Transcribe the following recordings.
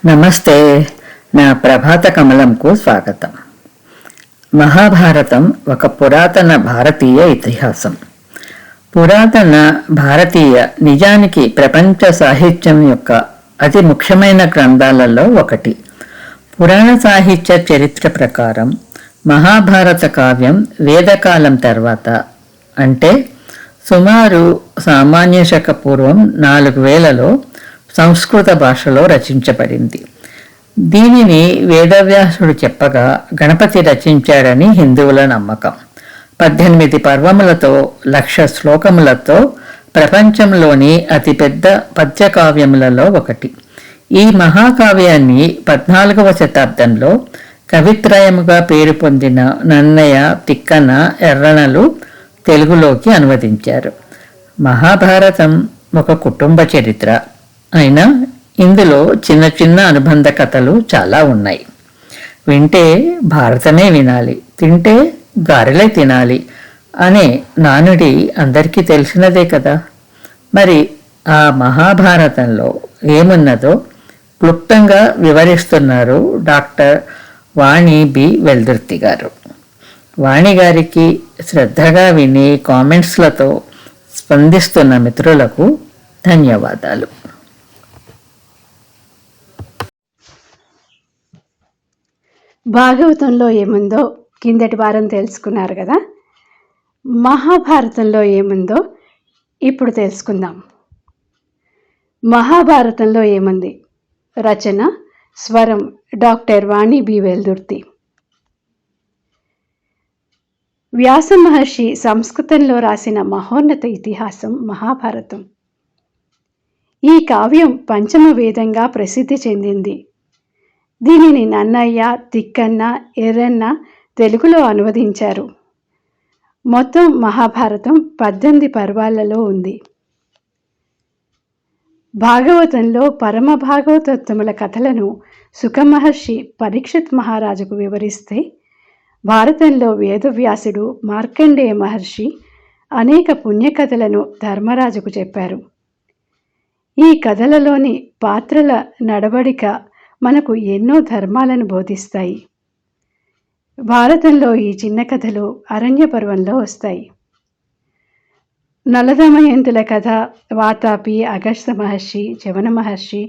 నమస్తే. నా ప్రభాత కమలంకు స్వాగతం. మహాభారతం ఒక పురాతన భారతీయ ఇతిహాసం. పురాతన భారతీయ నిజానికి ప్రపంచ సాహిత్యం యొక్క అతి ముఖ్యమైన గ్రంథాలలో ఒకటి. పురాణ సాహిత్య చరిత్ర ప్రకారం మహాభారత కావ్యం వేదకాలం తర్వాత, అంటే సుమారు సామాన్య శక పూర్వం 4000లో సంస్కృత భాషలో రచించబడింది. దీనిని వేదవ్యాసుడు చెప్పగా గణపతి రచించాడని హిందువుల నమ్మకం. 18 పర్వములతో 1,00,000 శ్లోకములతో ప్రపంచంలోని అతిపెద్ద పద్యకావ్యములలో ఒకటి. ఈ మహాకావ్యాన్ని 14వ శతాబ్దంలో కవిత్రయముగా పేరు పొందిన నన్నయ, తిక్కన, ఎర్రనలు తెలుగులోకి అనువదించారు. మహాభారతం ఒక కుటుంబ చరిత్ర అయినా ఇందులో చిన్న చిన్న అనుబంధ కథలు చాలా ఉన్నాయి. వింటే భారతమే వినాలి, తింటే గారెలే తినాలి అనే నానుడి అందరికీ తెలిసినదే కదా. మరి ఆ మహాభారతంలో ఏమున్నదో క్లుప్తంగా వివరిస్తున్నారు డాక్టర్ వాణి బి వెల్దుర్తి గారు. వాణి గారికి శ్రద్ధగా విని కామెంట్స్లతో స్పందిస్తున్న మిత్రులకు ధన్యవాదాలు. భాగవతంలో ఏముందో కిందటి వారం తెలుసుకున్నారు కదా. మహాభారతంలో ఏముందో ఇప్పుడు తెలుసుకుందాం. మహాభారతంలో ఏముంది? రచన, స్వరం డాక్టర్ వాణి బి వెల్దుర్తి. వ్యాస మహర్షి సంస్కృతంలో రాసిన మహోన్నత ఇతిహాసం మహాభారతం. ఈ కావ్యం పంచమ వేదంగా ప్రసిద్ధి చెందింది. దీనిని నన్నయ్య, తిక్కన్న, ఎర్రన్న తెలుగులో అనువదించారు. మొత్తం మహాభారతం 18 పర్వాలలో ఉంది. భాగవతంలో పరమ భాగవతోత్తముల కథలను సుఖమహర్షి పరీక్షిత్ మహారాజుకు వివరిస్తే, భారతంలో వేదవ్యాసుడు, మార్కండేయ మహర్షి అనేక పుణ్యకథలను ధర్మరాజుకు చెప్పారు. ఈ కథలలోని పాత్రల నడవడిక మనకు ఎన్నో ధర్మాలను బోధిస్తాయి. భారతంలో ఈ చిన్న కథలు అరణ్య పర్వంలో వస్తాయి. నలదమయంతుల కథ, వాతాపి, అగస్త్య మహర్షి, చవన మహర్షి,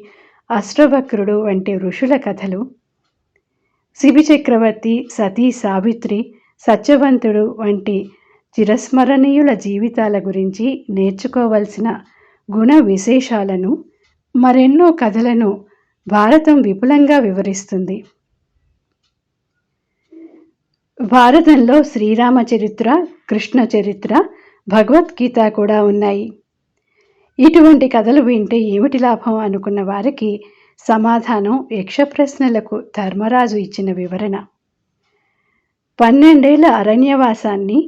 అష్టవక్రుడు వంటి ఋషుల కథలు, శిబి చక్రవర్తి, సతీ సావిత్రి, సత్యవంతుడు వంటి చిరస్మరణీయుల జీవితాల గురించి నేర్చుకోవలసిన గుణ విశేషాలను, మరెన్నో కథలను భారతం విపులంగా వివరిస్తుంది. భారతంలో శ్రీరామ చరిత్ర, కృష్ణ చరిత్ర, భగవద్గీత కూడా ఉన్నాయి. ఇటువంటి కథలు వింటే ఏమిటి లాభం అనుకున్న వారికి సమాధానం యక్ష ప్రశ్నలకు ధర్మరాజు ఇచ్చిన వివరణ. 12 ఏళ్ల అరణ్యవాసాన్ని,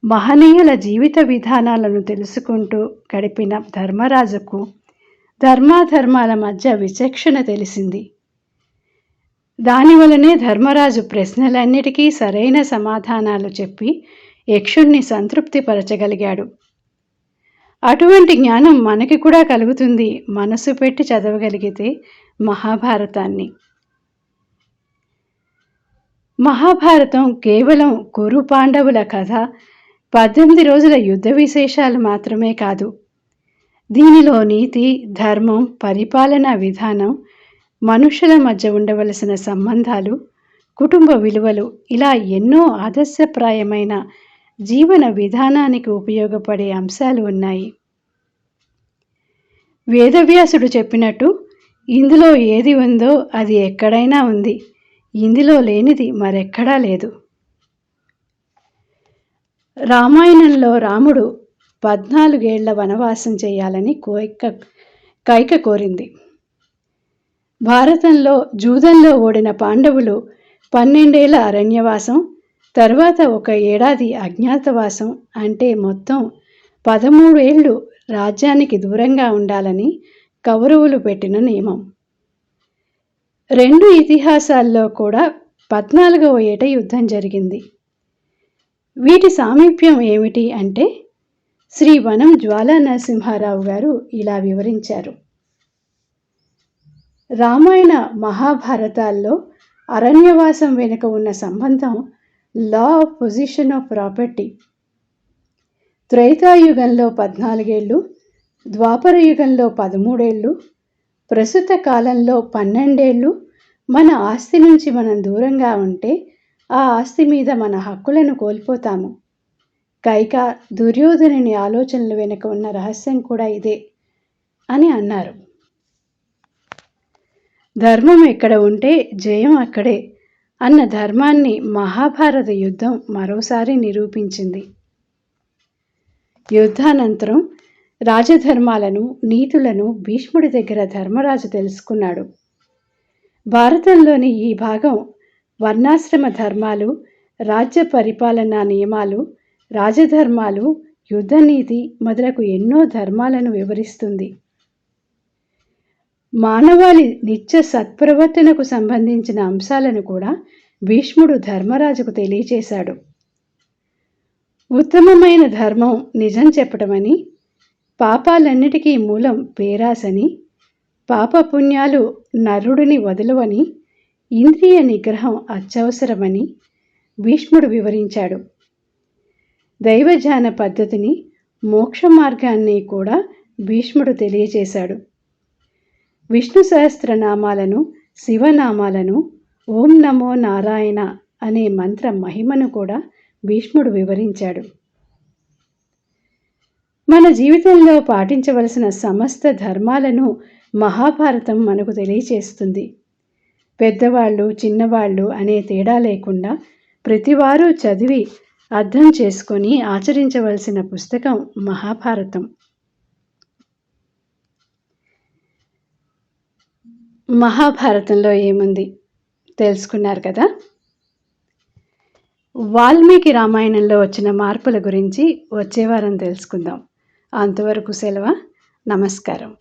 మహనీయుల జీవిత విధానాలను తెలుసుకుంటూ గడిపిన ధర్మరాజుకు ధర్మాధర్మాల మధ్య విచక్షణ తెలిసింది. దానివలనే ధర్మరాజు ప్రశ్నలన్నిటికీ సరైన సమాధానాలు చెప్పి యక్షుణ్ణి సంతృప్తిపరచగలిగాడు. అటువంటి జ్ఞానం మనకి కూడా కలుగుతుంది మనసు పెట్టి చదవగలిగితే మహాభారతాన్ని. మహాభారతం కేవలం కురు పాండవుల కథ, 18 రోజుల యుద్ధ విశేషాలు మాత్రమే కాదు. దీనిలో నీతి, ధర్మం, పరిపాలనా విధానం, మనుషుల మధ్య ఉండవలసిన సంబంధాలు, కుటుంబ విలువలు, ఇలా ఎన్నో ఆదర్శప్రాయమైన జీవన విధానానికి ఉపయోగపడే అంశాలు ఉన్నాయి. వేదవ్యాసుడు చెప్పినట్టు, ఇందులో ఏది ఉందో అది ఎక్కడైనా ఉంది, ఇందులో లేనిది మరెక్కడా లేదు. రామాయణంలో రాముడు 14 ఏళ్ల వనవాసం చేయాలని కైక కోరింది. భారతంలో జూదంలో ఓడిన పాండవులు 12 ఏళ్ల అరణ్యవాసం, తర్వాత 1 ఏడాది అజ్ఞాతవాసం, అంటే మొత్తం 13 ఏళ్లు రాజ్యానికి దూరంగా ఉండాలని కౌరవులు పెట్టిన నియమం. 2 ఇతిహాసాల్లో కూడా 14వ ఏట యుద్ధం జరిగింది. వీటి సామీప్యం ఏమిటి అంటే, శ్రీ వనం జ్వాలా నరసింహారావు గారు ఇలా వివరించారు. రామాయణ మహాభారతాల్లో అరణ్యవాసం వెనుక ఉన్న సంబంధం law of position of property. త్రేతాయుగంలో 14 ఏళ్ళు, ద్వాపర యుగంలో 13 ఏళ్ళు, ప్రస్తుత కాలంలో 12 ఏళ్ళు మన ఆస్తి నుంచి మనం దూరంగా ఉంటే ఆ ఆస్తి మీద మన హక్కులను కోల్పోతాము. కైక, దుర్యోధనుని ఆలోచనల వెనుక ఉన్న రహస్యం కూడా ఇదే అని అన్నారు. ధర్మం ఎక్కడ ఉంటే జయం అక్కడే అన్న ధర్మాన్ని మహాభారత యుద్ధం మరోసారి నిరూపించింది. యుద్ధానంతరం రాజధర్మాలను, నీతులను భీష్ముడి దగ్గర ధర్మరాజు తెలుసుకున్నాడు. భారతంలోని ఈ భాగం వర్ణాశ్రమ ధర్మాలు, రాజ్య పరిపాలనా నియమాలు, రాజధర్మాలు, యుద్ధనీతి మొదలగు ఎన్నో ధర్మాలను వివరిస్తుంది. మానవాళి నిత్య సత్ప్రవర్తనకు సంబంధించిన అంశాలను కూడా భీష్ముడు ధర్మరాజుకు తెలియచేశాడు. ఉత్తమమైన ధర్మం నిజం చెప్పటమని, పాపాలన్నిటికీ మూలం పేరాసని, పాపపుణ్యాలు నరుడిని వదలవని, ఇంద్రియ నిగ్రహం అత్యవసరమని భీష్ముడు వివరించాడు. దైవజ్ఞాన పద్ధతిని, మోక్ష మార్గాన్ని కూడా భీష్ముడు తెలియచేశాడు. విష్ణు సహస్రనామాలను, శివనామాలను, ఓం నమో నారాయణ అనే మంత్ర మహిమను కూడా భీష్ముడు వివరించాడు. మన జీవితంలో పాటించవలసిన సమస్త ధర్మాలను మహాభారతం మనకు తెలియచేస్తుంది. పెద్దవాళ్ళు, చిన్నవాళ్ళు అనే తేడా లేకుండా ప్రతివారు చదివి అర్థం చేసుకొని ఆచరించవలసిన పుస్తకం మహాభారతం. మహాభారతంలో ఏముంది తెలుసుకున్నారు కదా. వాల్మీకి రామాయణంలో వచ్చిన మార్పుల గురించి వచ్చే వారం తెలుసుకుందాం. అంతవరకు సెలవు. నమస్కారం.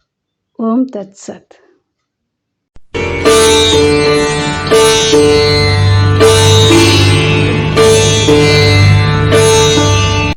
ఓం తత్సత్.